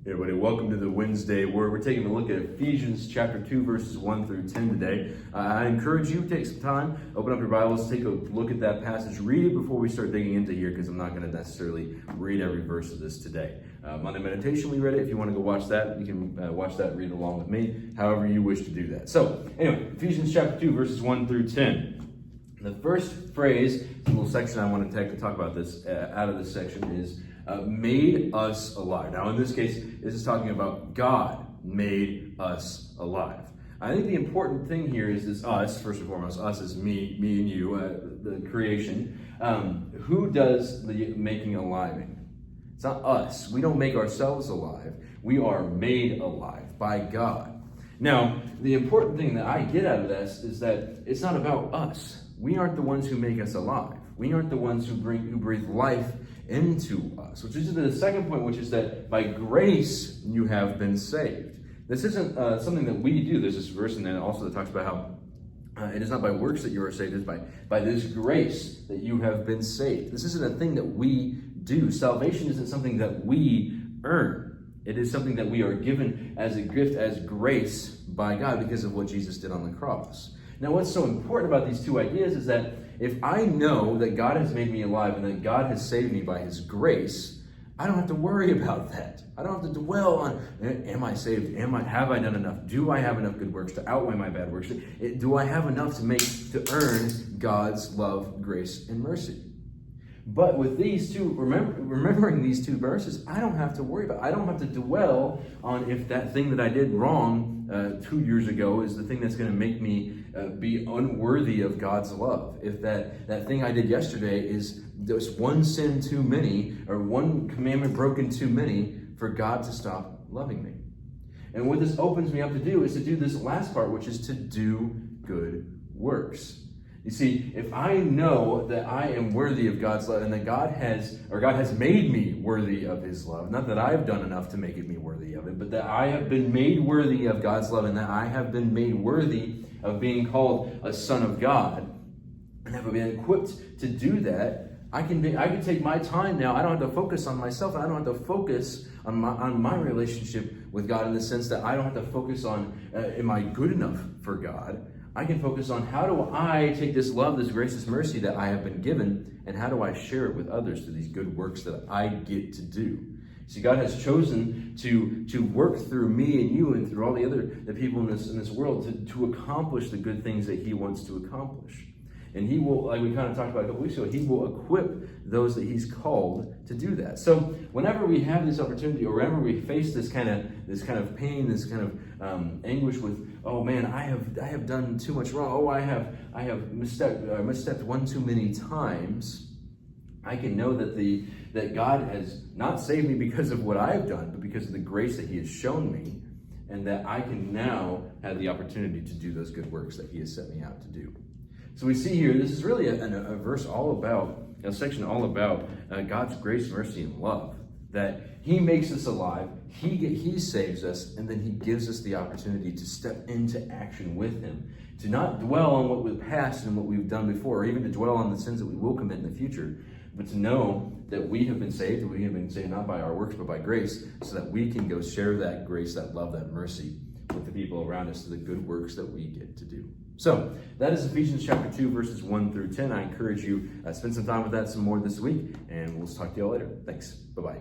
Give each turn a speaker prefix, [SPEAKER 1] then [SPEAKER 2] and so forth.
[SPEAKER 1] Hey everybody, welcome to the Wednesday Word. We're taking a look at Ephesians chapter 2, verses 1 through 10 today. I encourage you to take some time, open up your Bibles, take a look at that passage, read it before we start digging into here, because I'm not going to necessarily read every verse of this today. Monday Meditation, we read it. If you want to go watch that, you can watch that and read along with me, however you wish to do that. So, anyway, Ephesians chapter 2, verses 1 through 10. The first phrase, the little section I want to take to talk about this, out of this section is, made us alive. Now, in this case, this is talking about God made us alive. I think the important thing here is this us, first and foremost. Us is me and you, the creation. Who does the making alive? It's not us. We don't make ourselves alive. We are made alive by God. Now, the important thing that I get out of this is that it's not about us. We aren't the ones who make us alive. We aren't the ones who breathe life into us, which is the second point, which is that by grace you have been saved. This isn't something that we do. There's this verse in there also that talks about how it is not by works that you are saved, it's by this grace that you have been saved. This isn't a thing that we do. Salvation isn't something that we earn. It is something that we are given as a gift, as grace by God because of what Jesus did on the cross. Now, what's so important about these two ideas is that if I know that God has made me alive and that God has saved me by his grace, I don't have to worry about that. I don't have to dwell on, am I saved? Have I done enough? Do I have enough good works to outweigh my bad works? Do I have enough to earn God's love, grace, and mercy? But with these two, remembering these two verses, I don't have to worry about it. I don't have to dwell on if that thing that I did wrong 2 years ago is the thing that's going to make me be unworthy of God's love. If that thing I did yesterday is just one sin too many, or one commandment broken too many, for God to stop loving me. And what this opens me up to do is to do this last part, which is to do good works. You see, if I know that I am worthy of God's love and that God has made me worthy of his love, not that I've done enough to make me worthy of it, but that I have been made worthy of God's love and that I have been made worthy of being called a son of God and have been equipped to do that, I can take my time now. I don't have to focus on myself, and I don't have to focus on my relationship with God in the sense that I don't have to focus on am I good enough for God. I can focus on how do I take this love, this grace, this mercy that I have been given, and how do I share it with others through these good works that I get to do. See, God has chosen to work through me and you and through all the people in this world to accomplish the good things that he wants to accomplish. And he will, like we kind of talked about a couple weeks ago, he will equip those that he's called to do that. So whenever we have this opportunity, or whenever we face this kind of pain, this kind of anguish with, oh man, I have done too much wrong. Oh, I have misstepped one too many times. I can know that God has not saved me because of what I've done, but because of the grace that he has shown me, and that I can now have the opportunity to do those good works that he has set me out to do. So we see here, this is really a verse all about, a section all about God's grace, mercy, and love. That he makes us alive, he saves us, and then he gives us the opportunity to step into action with him. To not dwell on what we've passed and what we've done before, or even to dwell on the sins that we will commit in the future, but to know that we have been saved, and we have been saved not by our works, but by grace, so that we can go share that grace, that love, that mercy with the people around us, to the good works that we get to do. So, that is Ephesians chapter 2, verses 1 through 10. I encourage you to spend some time with that some more this week, and we'll talk to you all later. Thanks. Bye-bye.